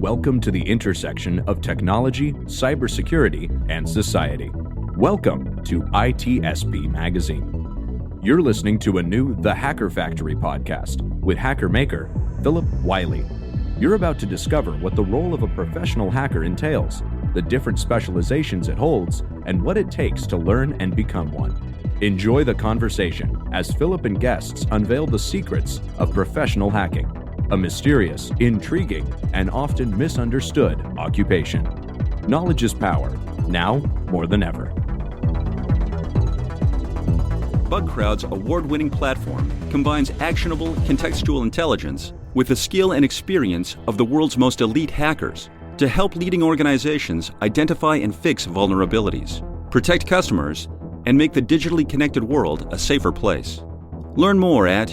Welcome to the intersection of technology, cybersecurity, and society. Welcome to ITSP Magazine. You're listening to a new The Hacker Factory podcast with hacker maker Phillip Wylie. You're about to discover what the role of a professional hacker entails, the different specializations it holds, and what it takes to learn and become one. Enjoy the conversation as Phillip and guests unveil the secrets of professional hacking, a mysterious, intriguing, and often misunderstood occupation. Knowledge is power, now more than ever. BugCrowd's award-winning platform combines actionable contextual intelligence with the skill and experience of the world's most elite hackers to help leading organizations identify and fix vulnerabilities, protect customers, and make the digitally connected world a safer place. Learn more at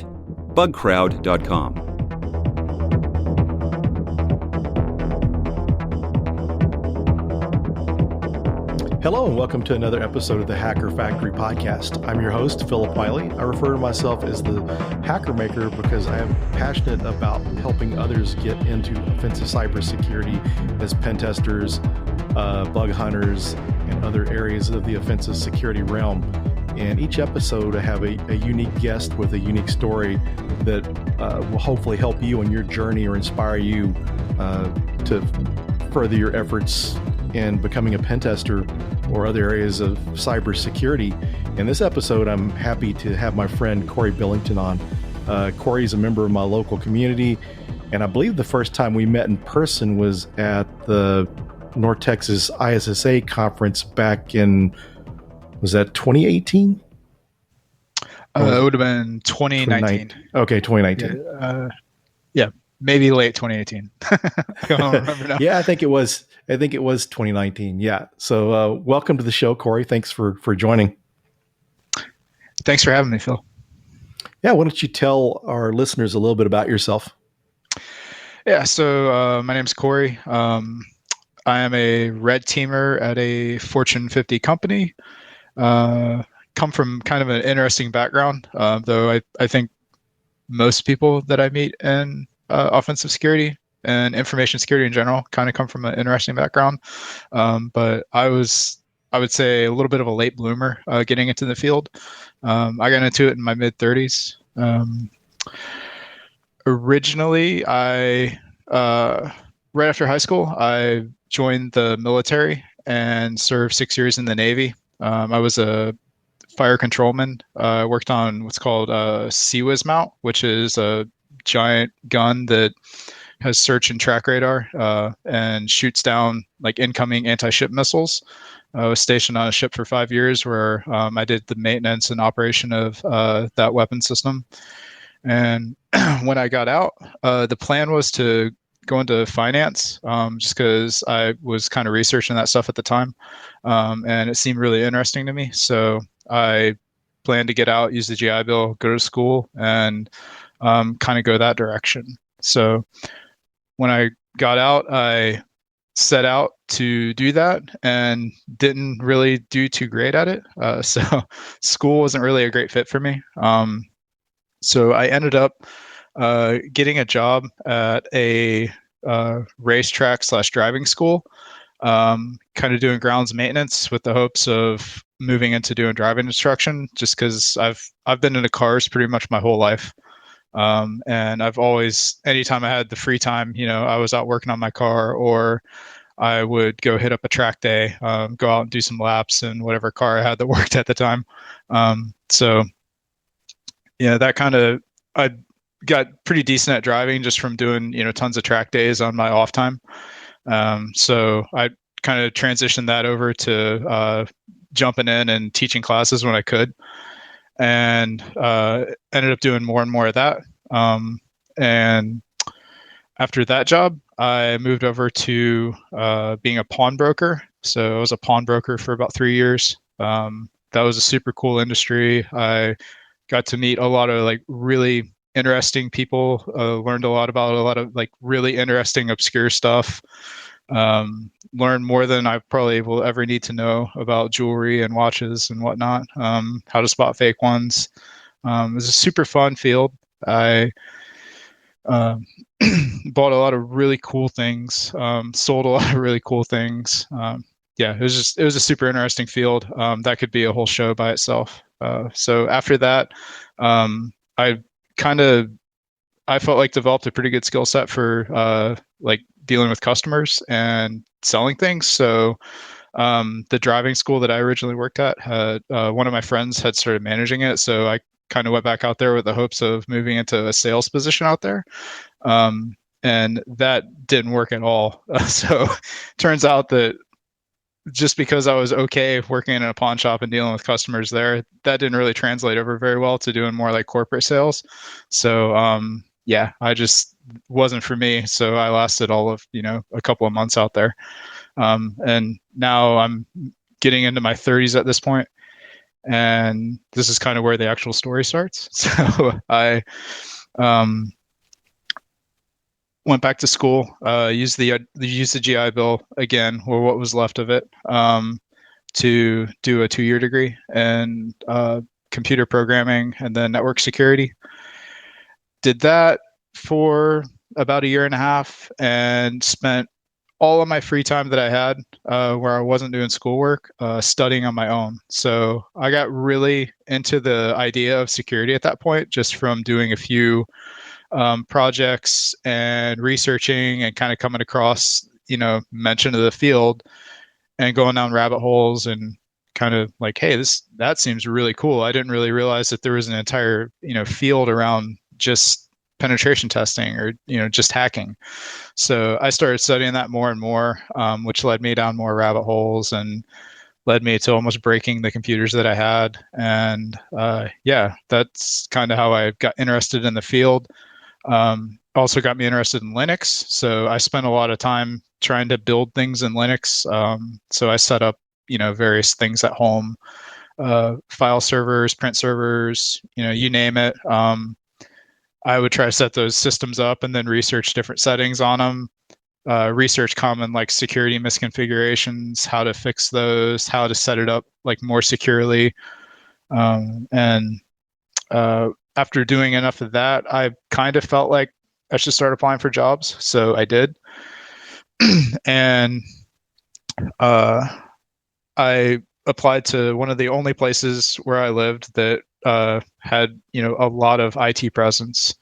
bugcrowd.com. Hello and welcome to another episode of the Hacker Factory podcast. I'm your host, Phillip Wylie. I refer to myself as the hacker maker because I am passionate about helping others get into offensive cybersecurity as pen testers, bug hunters, and other areas of the offensive security realm. And each episode I have a unique guest with a unique story that will hopefully help you on your journey or inspire you to further your efforts in becoming a pen tester or other areas of cybersecurity. In this episode, I'm happy to have my friend Cory Billington on. Cory is a member of my local community, and I believe the first time we met in person was at the North Texas ISSA conference back in, was that 2018? It would have been 2019. Okay, 2019. Yeah, maybe late 2018. I don't remember now. Yeah, I think it was 2019. Yeah. So welcome to the show, Cory. Thanks for joining. Thanks for having me, Phil. Yeah. Why don't you tell our listeners a little bit about yourself? Yeah. So my name's Cory. I am a red teamer at a Fortune 50 company. Come from kind of an interesting background, though I think most people that I meet in offensive security and information security in general kind of come from an interesting background. But I would say, a little bit of a late bloomer getting into the field. I got into it in my mid-30s. Originally, right after high school, I joined the military and served 6 years in the Navy. I was a fire controlman. I worked on what's called a CWIS mount, which is a giant gun that has search and track radar and shoots down like incoming anti-ship missiles. I was stationed on a ship for 5 years where I did the maintenance and operation of that weapon system. And when I got out, the plan was to go into finance just because I was kind of researching that stuff at the time. And it seemed really interesting to me. So I planned to get out, use the GI Bill, go to school, and kind of go that direction. So when I got out, I set out to do that and didn't really do too great at it. So school wasn't really a great fit for me. So I ended up getting a job at a racetrack / driving school, kind of doing grounds maintenance with the hopes of moving into doing driving instruction, just because I've been into cars pretty much my whole life. And I've always, anytime I had the free time, I was out working on my car, or I would go hit up a track day, go out and do some laps in whatever car I had that worked at the time. So that kind of, I got pretty decent at driving just from doing, tons of track days on my off time. So I kind of transitioned that over to jumping in and teaching classes when I could. And ended up doing more and more of that. And after that job, I moved over to being a pawnbroker. So I was a pawnbroker for about 3 years. That was a super cool industry. I got to meet a lot of like really interesting people, learned a lot about a lot of like really interesting, obscure stuff. Learn more than I probably will ever need to know about jewelry and watches and whatnot, how to spot fake ones. It was a super fun field. I Um, bought a lot of really cool things, sold a lot of really cool things. Yeah, it was a super interesting field. That could be a whole show by itself. So after that, I kind of I felt like developed a pretty good skill set for like dealing with customers and selling things. So the driving school that I originally worked at had one of my friends had started managing it, so I kind of went back out there with the hopes of moving into a sales position out there. And that didn't work at all. So turns out that just because I was okay working in a pawn shop and dealing with customers there, that didn't really translate over very well to doing more like corporate sales. So yeah, I just wasn't for me. So I lasted all of, a couple of months out there. And now I'm getting into my 30s at this point, and this is kind of where the actual story starts. So I went back to school, used the GI Bill again, or what was left of it, to do a 2-year degree in computer programming and then network security. Did that for about a year and a half, and spent all of my free time that I had, where I wasn't doing schoolwork, studying on my own. So I got really into the idea of security at that point, just from doing a few projects and researching and kind of coming across, mention of the field and going down rabbit holes and kind of like, hey, that seems really cool. I didn't really realize that there was an entire, field around just penetration testing or, just hacking. So I started studying that more and more, which led me down more rabbit holes and led me to almost breaking the computers that I had. And yeah, that's kind of how I got interested in the field. Also got me interested in Linux. So I spent a lot of time trying to build things in Linux. So I set up, various things at home, file servers, print servers, you name it. I would try to set those systems up and then research different settings on them, research common like security misconfigurations, how to fix those, how to set it up like more securely. And after doing enough of that, I kind of felt like I should start applying for jobs. So I did. And I applied to one of the only places where I lived that had, a lot of IT presence,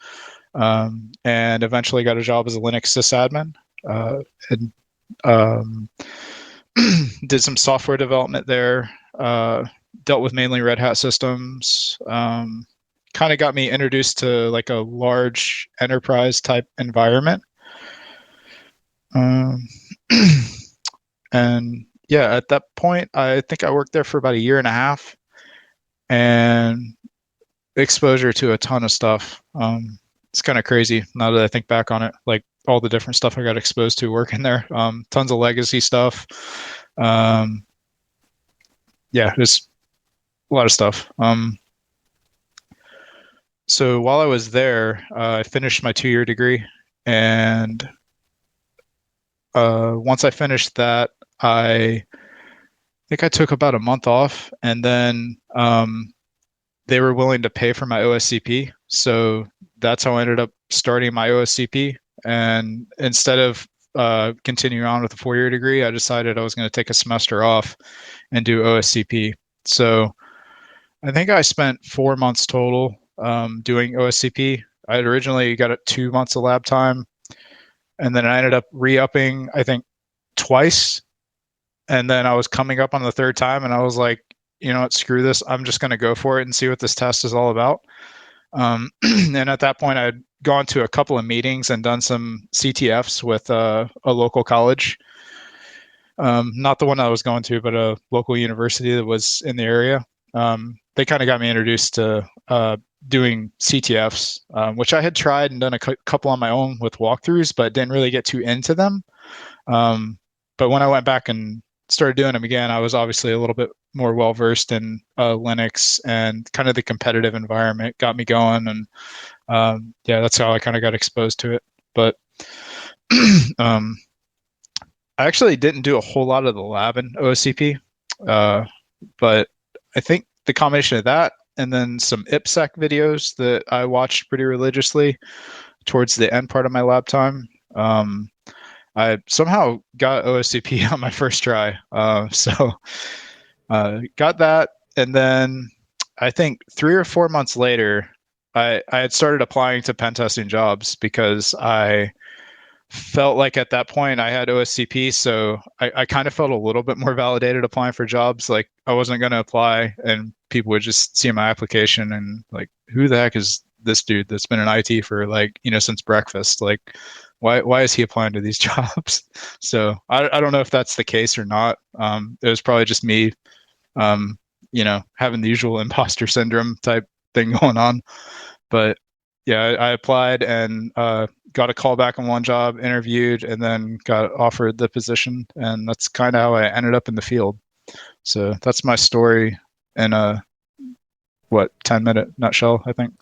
and eventually got a job as a Linux sysadmin, and did some software development there, dealt with mainly Red Hat systems, kind of got me introduced to like a large enterprise type environment. And yeah, at that point, I think I worked there for about a year and a half, and exposure to a ton of stuff. It's kind of crazy now that I think back on it, like all the different stuff I got exposed to working there. Tons of legacy stuff. Yeah, just a lot of stuff. So while I was there, I finished my 2-year degree, and once I finished that, I think I took about a month off, and then they were willing to pay for my OSCP. So that's how I ended up starting my OSCP. And instead of continuing on with a 4-year degree, I decided I was going to take a semester off and do OSCP. So I think I spent 4 months total doing OSCP. I had originally got 2 months of lab time, and then I ended up re-upping, I think, twice. And then I was coming up on the third time, and I was like, you know what, screw this. I'm just going to go for it and see what this test is all about. And at that point, I'd gone to a couple of meetings and done some CTFs with a local college. Not the one I was going to, but a local university that was in the area. They kind of got me introduced to doing CTFs, which I had tried and done a couple on my own with walkthroughs, but didn't really get too into them. But when I went back and started doing them again, I was obviously a little bit more well-versed in Linux, and kind of the competitive environment got me going. And yeah, that's how I kind of got exposed to it. But I actually didn't do a whole lot of the lab in OSCP, but I think the combination of that and then some IPSec videos that I watched pretty religiously towards the end part of my lab time. I somehow got OSCP on my first try. Got that. And then I think 3 or 4 months later, I had started applying to pen testing jobs because I felt like at that point I had OSCP. So I kind of felt a little bit more validated applying for jobs. Like I wasn't going to apply and people would just see my application and like, who the heck is this dude that's been in IT for like, since breakfast? Like, why is he applying to these jobs? So I don't know if that's the case or not. It was probably just me, having the usual imposter syndrome type thing going on. But yeah, I applied and got a call back on one job, interviewed, and then got offered the position. And that's kind of how I ended up in the field. So that's my story in a 10-minute nutshell, I think.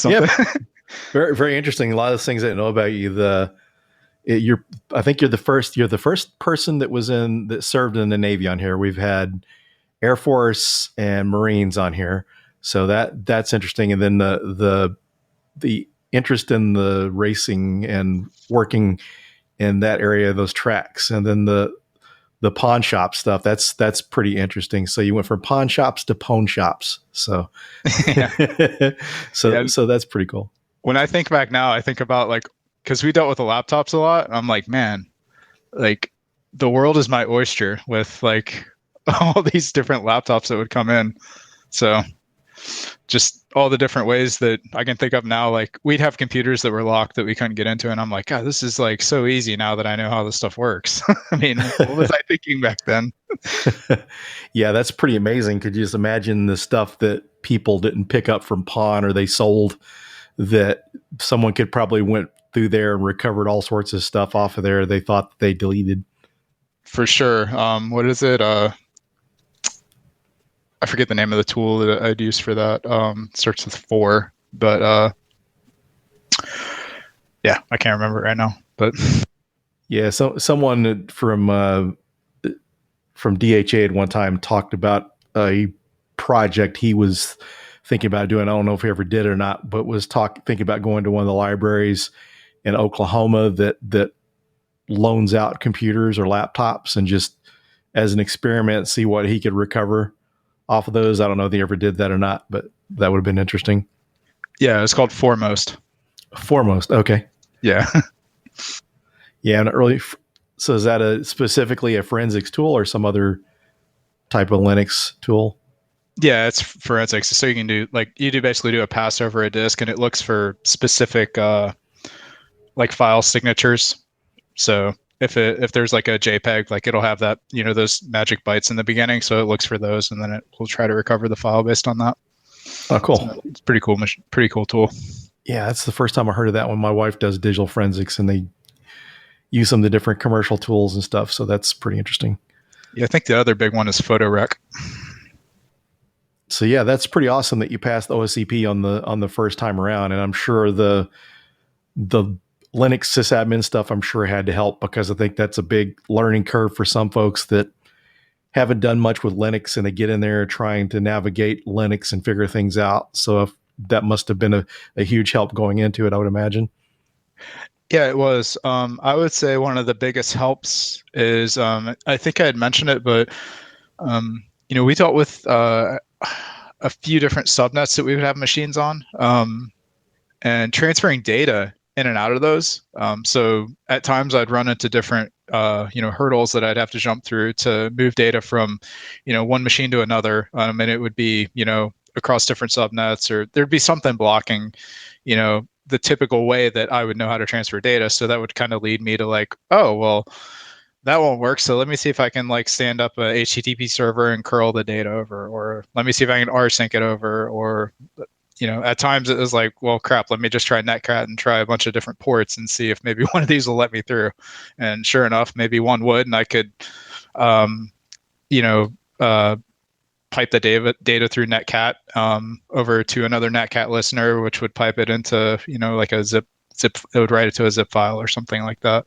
Yeah. Very, very interesting. A lot of the things I didn't know about you. I think you're the first person that served in the Navy on here. We've had Air Force and Marines on here, so that's interesting. And then the interest in the racing and working in that area, those tracks, and then the pawn shop stuff. That's pretty interesting. So you went from pawn shops to pawn shops. So so that's pretty cool. When I think back now, I think about like, because we dealt with the laptops a lot. And I'm like, man, like the world is my oyster with like all these different laptops that would come in. So just all the different ways that I can think of now, like we'd have computers that were locked that we couldn't get into. And I'm like, God, this is like so easy now that I know how this stuff works. I mean, what was I thinking back then? Yeah, that's pretty amazing. Could you just imagine the stuff that people didn't pick up from pawn or they sold, that someone could probably went through there and recovered all sorts of stuff off of there they thought they deleted? For sure. What is it? I forget the name of the tool that I'd use for that. Starts with 4, but yeah, I can't remember it right now. But yeah, so someone from DHA at one time talked about a project he was thinking about doing. I don't know if he ever did or not, but was thinking about going to one of the libraries in Oklahoma that loans out computers or laptops and just as an experiment, see what he could recover off of those. I don't know if he ever did that or not, but that would have been interesting. Yeah, it's called Foremost. Foremost. Okay. Yeah. Yeah. So is that specifically a forensics tool or some other type of Linux tool? Yeah, it's forensics. So you can basically do a pass over a disk and it looks for specific like file signatures. So if there's like a JPEG, like it'll have that, those magic bytes in the beginning. So it looks for those and then it will try to recover the file based on that. Oh, cool. So it's pretty cool tool. Yeah, that's the first time I heard of that one. My wife does digital forensics and they use some of the different commercial tools and stuff. So that's pretty interesting. Yeah, I think the other big one is PhotoRec. So yeah, that's pretty awesome that you passed OSCP on the first time around. And I'm sure the Linux sysadmin stuff, I'm sure had to help, because I think that's a big learning curve for some folks that haven't done much with Linux and they get in there trying to navigate Linux and figure things out. So that must have been a huge help going into it, I would imagine. Yeah, it was. I would say one of the biggest helps is, I think I had mentioned it, but, we dealt with a few different subnets that we would have machines on, and transferring data in and out of those. So at times I'd run into different, hurdles that I'd have to jump through to move data from, one machine to another. And it would be, across different subnets, or there'd be something blocking, the typical way that I would know how to transfer data. So that would kind of lead me to like, oh, well, that won't work. So let me see if I can like stand up a HTTP server and curl the data over, or let me see if I can rsync it over, or, at times it was like, well, crap, let me just try Netcat and try a bunch of different ports and see if maybe one of these will let me through. And sure enough, maybe one would, and I could, pipe the data through Netcat over to another Netcat listener, which would pipe it into, like a zip, it would write it to a zip file or something like that.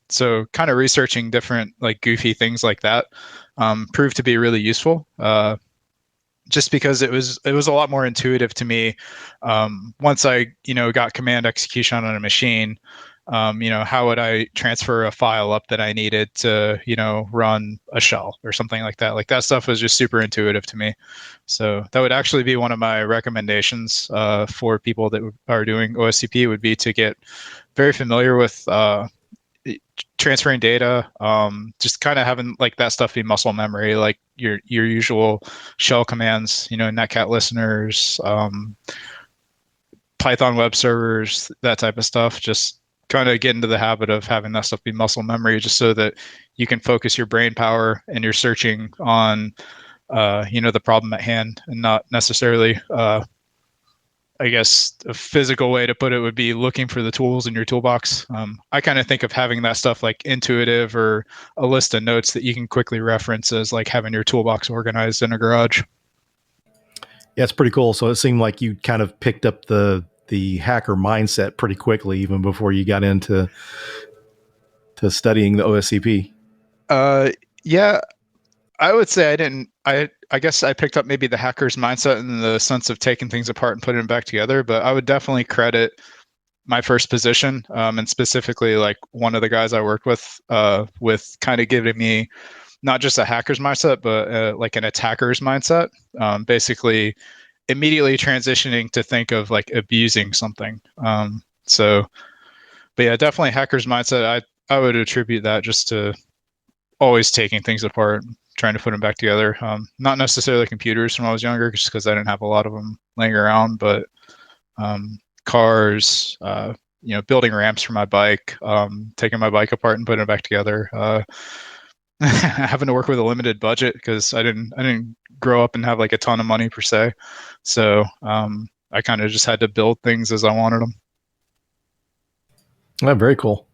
So kind of researching different like goofy things like that proved to be really useful. just because it was a lot more intuitive to me. Once I got command execution on a machine, how would I transfer a file up that I needed to run a shell or something like that. Like that stuff was just super intuitive to me. So that would actually be one of my recommendations for people that are doing OSCP, would be to get very familiar with transferring data, just kind of having like that stuff be muscle memory, like your usual shell commands, netcat listeners, Python web servers, that type of stuff. Just kind of get into the habit of having that stuff be muscle memory, just so that you can focus your brain power and you're searching on the problem at hand, and not necessarily I guess a physical way to put it would be looking for the tools in your toolbox. I kind of think of having that stuff like intuitive, or a list of notes that you can quickly reference, as like having your toolbox organized in a garage. Yeah, it's pretty cool. So it seemed like you kind of picked up the hacker mindset pretty quickly, even before you got into studying the OSCP. Yeah, I would say I didn't. I guess I picked up maybe the hacker's mindset in the sense of taking things apart and putting them back together. But I would definitely credit my first position, and specifically like one of the guys I worked with kind of giving me not just a hacker's mindset, but like an attacker's mindset. Basically, immediately transitioning to think of like abusing something. But yeah, definitely hacker's mindset. I would attribute that just to always taking things apart, trying to put them back together. Not necessarily computers when I was younger, just because I didn't have a lot of them laying around, but cars, building ramps for my bike, taking my bike apart and putting it back together. Having to work with a limited budget, because I didn't grow up and have like a ton of money per se. So I kind of just had to build things as I wanted them. Oh, very cool.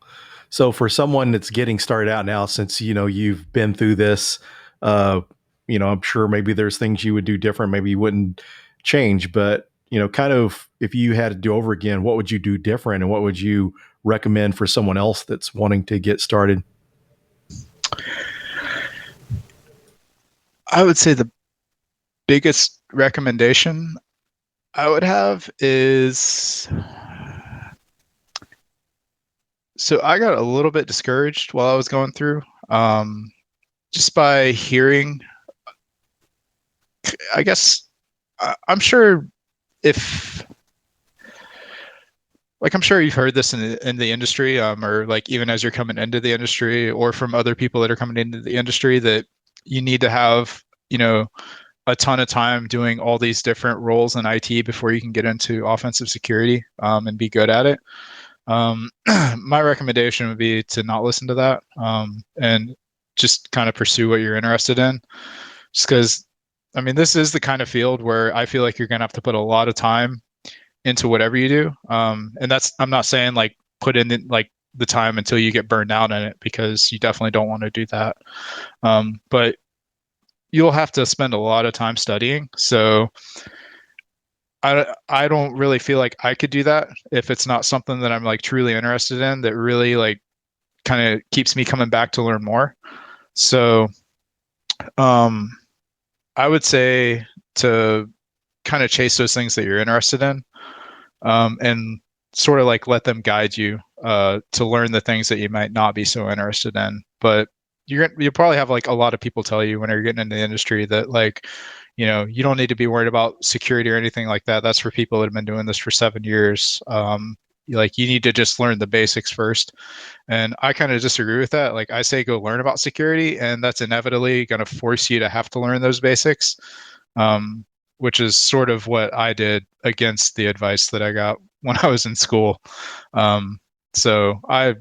So for someone that's getting started out now, since, you've been through this, I'm sure maybe there's things you would do different. Maybe you wouldn't change, but, kind of if you had to do over again, what would you do different? And what would you recommend for someone else that's wanting to get started? I would say the biggest recommendation I would have is, so I got a little bit discouraged while I was going through, just by hearing, I guess, I'm sure I'm sure you've heard this in the industry, or like even as you're coming into the industry, or from other people that are coming into the industry, that you need to have, a ton of time doing all these different roles in IT before you can get into offensive security, and be good at it. My recommendation would be to not listen to that, and just kind of pursue what you're interested in. Just because, this is the kind of field where I feel like you're going to have to put a lot of time into whatever you do. And I'm not saying like put in like the time until you get burned out in it, because you definitely don't want to do that. But you'll have to spend a lot of time studying. So I don't really feel like I could do that if it's not something that I'm like truly interested in, that really like kind of keeps me coming back to learn more. So I would say to kind of chase those things that you're interested in, and sort of like let them guide you to learn the things that you might not be so interested in. But you'll probably have like a lot of people tell you when you're getting into the industry that like, you don't need to be worried about security or anything like that. That's for people that have been doing this for 7 years. Like you need to just learn the basics first. And I kind of disagree with that. Like I say, go learn about security, and that's inevitably going to force you to have to learn those basics, which is sort of what I did against the advice that I got when I was in school. So I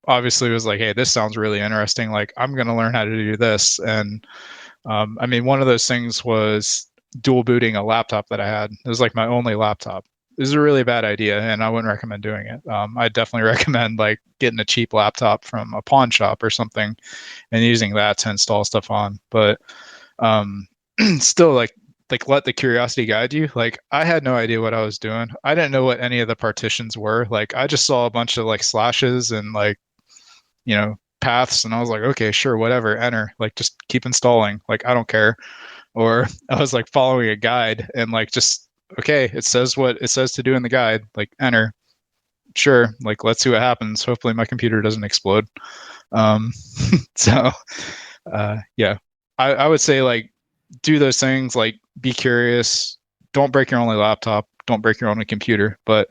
obviously was like, hey, this sounds really interesting. Like I'm going to learn how to do this. And one of those things was dual booting a laptop that I had. It was like my only laptop. This is a really bad idea, and I wouldn't recommend doing it. I'd definitely recommend like getting a cheap laptop from a pawn shop or something and using that to install stuff on. But still, like let the curiosity guide you. Like I had no idea what I was doing. I didn't know what any of the partitions were. Like I just saw a bunch of like slashes and like, paths, and I was like, okay, sure, whatever, enter. Like just keep installing. Like I don't care. or I was like following a guide and like just okay, it says what it says to do in the guide, like enter. Sure, like let's see what happens. Hopefully my computer doesn't explode. Um, so yeah, I would say like do those things, like be curious, don't break your only laptop, don't break your only computer, but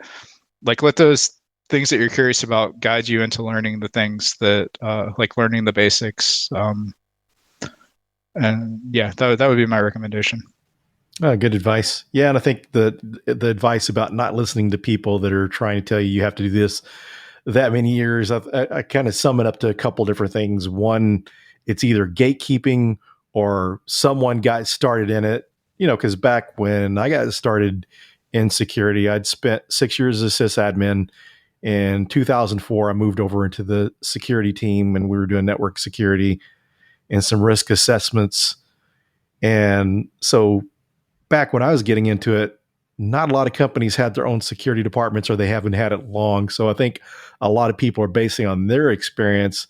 like let those things that you're curious about guide you into learning the things that like learning the basics. And yeah, that would be my recommendation. Good advice. Yeah, and I think the advice about not listening to people that are trying to tell you have to do this that many years, I kind of sum it up to a couple different things. One, it's either gatekeeping or someone got started in it. Because back when I got started in security, I'd spent 6 years as a sysadmin. In 2004, I moved over into the security team, and we were doing network security and some risk assessments. And so back when I was getting into it, not a lot of companies had their own security departments, or they haven't had it long. So I think a lot of people are basing on their experience.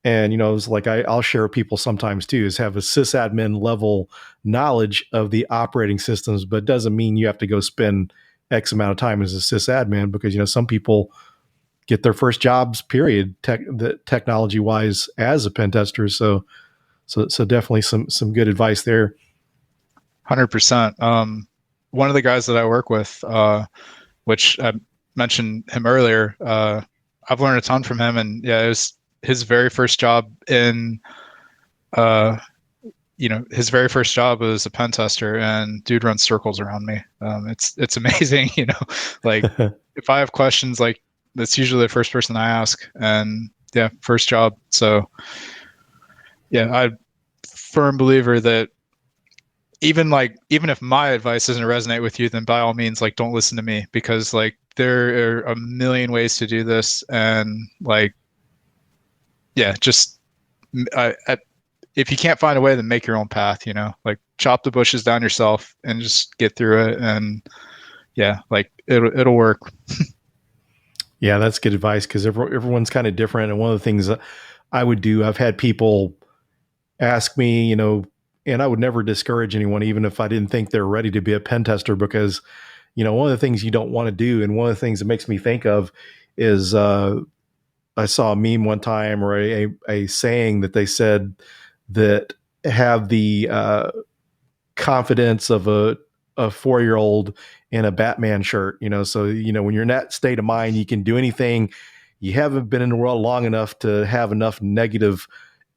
And, it's like I'll share with people sometimes too, is have a sysadmin level knowledge of the operating systems, but it doesn't mean you have to go spend X amount of time as a sysadmin, because, some people get their first jobs, period, technology wise as a pen tester. So definitely some good advice there. 100%. One of the guys that I work with, which I mentioned him earlier, I've learned a ton from him, and yeah, it was his very first job in, his very first job was a pen tester, and dude runs circles around me. It's amazing, like if I have questions, like that's usually the first person I ask, and yeah, first job. So yeah, I'm firm believer that even if my advice doesn't resonate with you, then by all means, like don't listen to me, because like there are a million ways to do this, and like yeah, just if you can't find a way, then make your own path, like chop the bushes down yourself and just get through it. And yeah, like it'll work. Yeah, that's good advice, because everyone's kind of different. And one of the things that I would do, I've had people ask me, and I would never discourage anyone, even if I didn't think they're ready to be a pen tester, because, one of the things you don't want to do, and one of the things that makes me think of is I saw a meme one time, or a saying that they said that have the confidence of a 4-year-old in a Batman shirt, so, when you're in that state of mind, you can do anything. You haven't been in the world long enough to have enough negative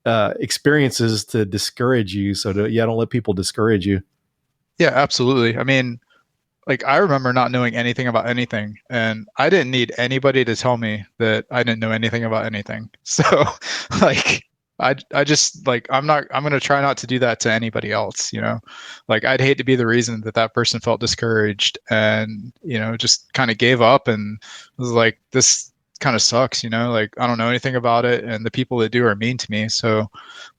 experiences to discourage you. So don't let people discourage you. Yeah, absolutely. I mean, like I remember not knowing anything about anything, and I didn't need anybody to tell me that I didn't know anything about anything. So like I just like I'm going to try not to do that to anybody else, like I'd hate to be the reason that person felt discouraged and, just kind of gave up and was like, this kind of sucks, like I don't know anything about it, and the people that do are mean to me. So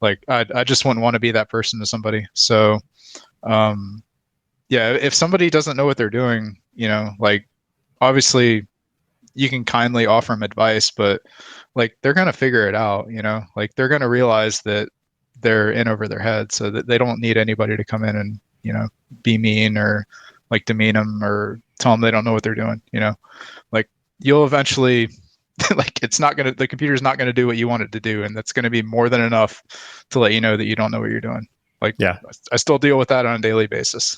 like I just wouldn't want to be that person to somebody. So yeah, if somebody doesn't know what they're doing, like obviously you can kindly offer them advice, but like they're going to figure it out, like they're going to realize that they're in over their head, so that they don't need anybody to come in and, be mean or like demean them or tell them they don't know what they're doing, like you'll eventually like the computer's not going to do what you want it to do, and that's going to be more than enough to let you know that you don't know what you're doing. Like, yeah, I still deal with that on a daily basis.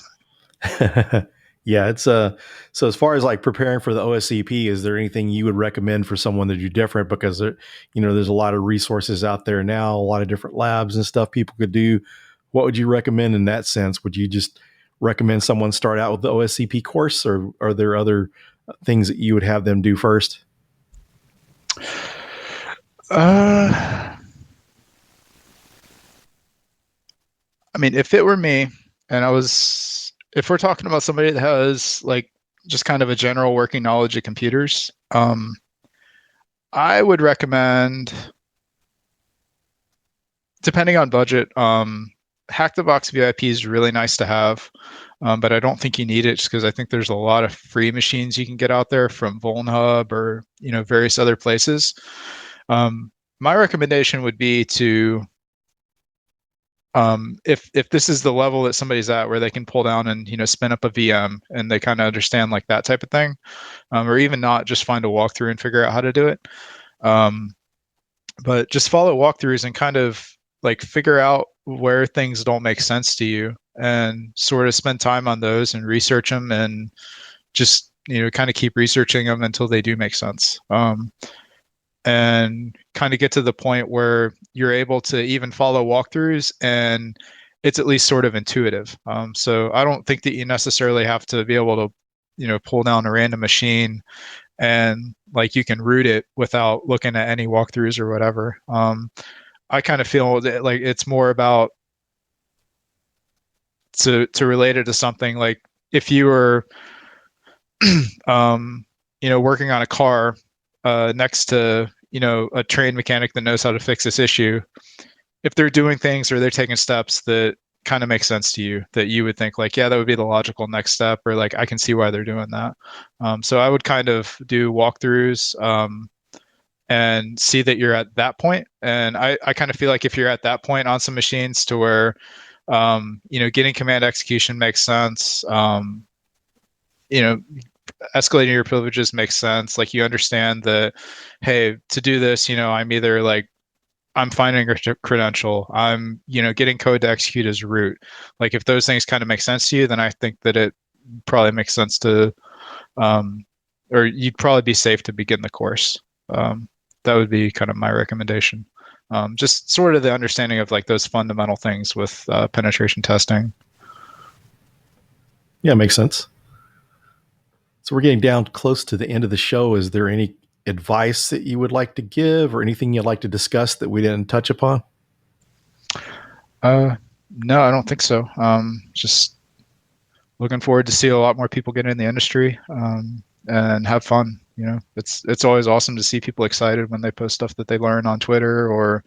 Yeah, it's so as far as like preparing for the OSCP, is there anything you would recommend for someone to do different? Because there's a lot of resources out there now, a lot of different labs and stuff people could do. What would you recommend in that sense? Would you just recommend someone start out with the OSCP course, or are there other things that you would have them do first? I mean, if it were me and if we're talking about somebody that has like just kind of a general working knowledge of computers, I would recommend, depending on budget, Hack the Box VIP is really nice to have, but I don't think you need it, just because I think there's a lot of free machines you can get out there from VulnHub or various other places. My recommendation would be to if this is the level that somebody's at where they can pull down and, spin up a VM and they kind of understand like that type of thing, or even not, just find a walkthrough and figure out how to do it. But just follow walkthroughs and kind of like figure out where things don't make sense to you and sort of spend time on those and research them and just, kind of keep researching them until they do make sense. And kind of get to the point where you're able to even follow walkthroughs and it's at least sort of intuitive. So I don't think that you necessarily have to be able to, pull down a random machine and like you can root it without looking at any walkthroughs or whatever. I kind of feel that like it's more about to relate it to something like if you were, working on a car next to, a trained mechanic that knows how to fix this issue, if they're doing things or they're taking steps that kind of make sense to you, that you would think like, yeah, that would be the logical next step, or like, I can see why they're doing that. So I would kind of do walkthroughs and see that you're at that point. And I kind of feel like if you're at that point on some machines to where, getting command execution makes sense, escalating your privileges makes sense. Like you understand that, hey, to do this, I'm either like, I'm finding a credential, I'm, getting code to execute as root. Like if those things kind of make sense to you, then I think that it probably makes sense to, or you'd probably be safe to begin the course. That would be kind of my recommendation. Just sort of the understanding of like those fundamental things with penetration testing. Yeah, makes sense. So we're getting down close to the end of the show. Is there any advice that you would like to give or anything you'd like to discuss that we didn't touch upon? No, I don't think so. Just looking forward to see a lot more people get in the industry and have fun. It's always awesome to see people excited when they post stuff that they learn on Twitter or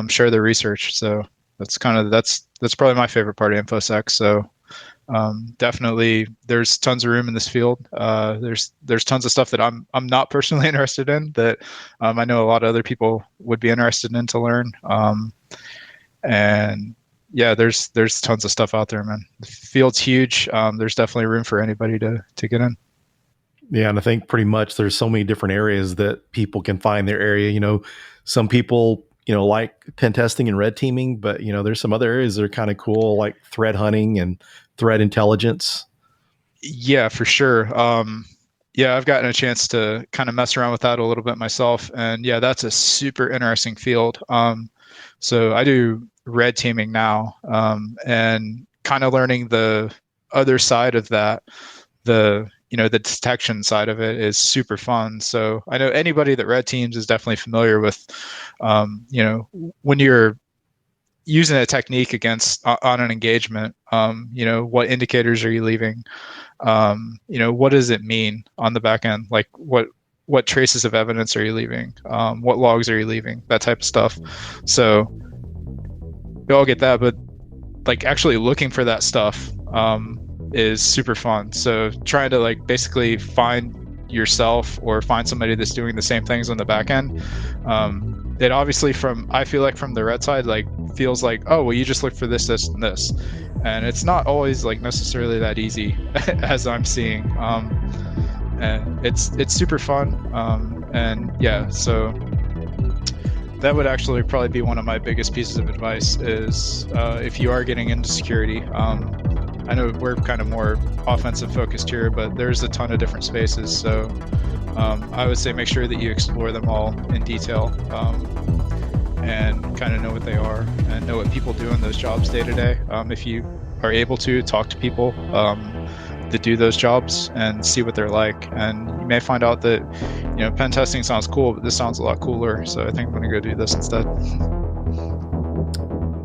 share their research. So that's probably my favorite part of InfoSec. So definitely there's tons of room in this field. There's tons of stuff that I'm not personally interested in that I know a lot of other people would be interested in to learn. And yeah, there's tons of stuff out there, man. The field's huge. There's definitely room for anybody to get in. Yeah, and I think pretty much there's so many different areas that people can find their area. Some people, like pen testing and red teaming, but, there's some other areas that are kind of cool, like threat hunting and threat intelligence. Yeah, for sure. Yeah, I've gotten a chance to kind of mess around with that a little bit myself. And yeah, that's a super interesting field. So I do red teaming now and kind of learning the other side of that, the detection side of it is super fun. So I know anybody that red teams is definitely familiar with, when you're using a technique on an engagement, what indicators are you leaving? What does it mean on the back end? Like what traces of evidence are you leaving? What logs are you leaving? That type of stuff. So we all get that, but like actually looking for that stuff, is super fun. So trying to like basically find yourself or find somebody that's doing the same things on the back end. It obviously I feel like from the red side, like feels like, oh, well, you just look for this, this, and this. And it's not always like necessarily that easy as I'm seeing. And it's super fun. And yeah, so that would actually probably be one of my biggest pieces of advice is if you are getting into security, I know we're kind of more offensive focused here, but there's a ton of different spaces. So I would say make sure that you explore them all in detail and kind of know what they are and know what people do in those jobs day to day. If you are able to talk to people that do those jobs and see what they're like, and you may find out that, pen testing sounds cool, but this sounds a lot cooler. So I think I'm going to go do this instead.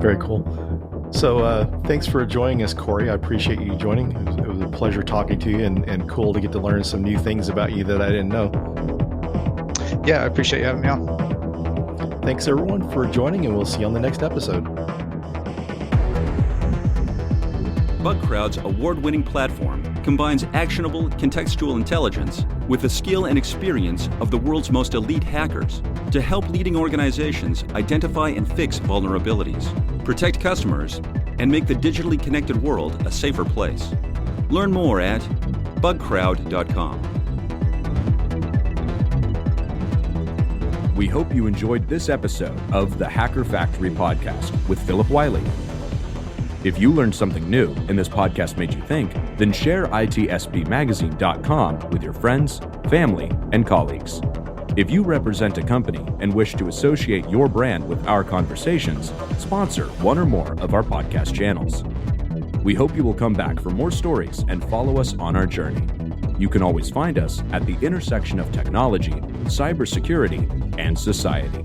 Very cool. So thanks for joining us, Cory. I appreciate you joining. It was a pleasure talking to you and cool to get to learn some new things about you that I didn't know. Yeah, I appreciate you having me on. Thanks, everyone, for joining, and we'll see you on the next episode. BugCrowd's award-winning platform combines actionable contextual intelligence with the skill and experience of the world's most elite hackers to help leading organizations identify and fix vulnerabilities, protect customers, and make the digitally connected world a safer place. Learn more at bugcrowd.com. We hope you enjoyed this episode of the Hacker Factory podcast with Phillip Wylie. If you learned something new and this podcast made you think, then share itspmagazine.com with your friends, family, and colleagues. If you represent a company and wish to associate your brand with our conversations, sponsor one or more of our podcast channels. We hope you will come back for more stories and follow us on our journey. You can always find us at the intersection of technology, cybersecurity, and society.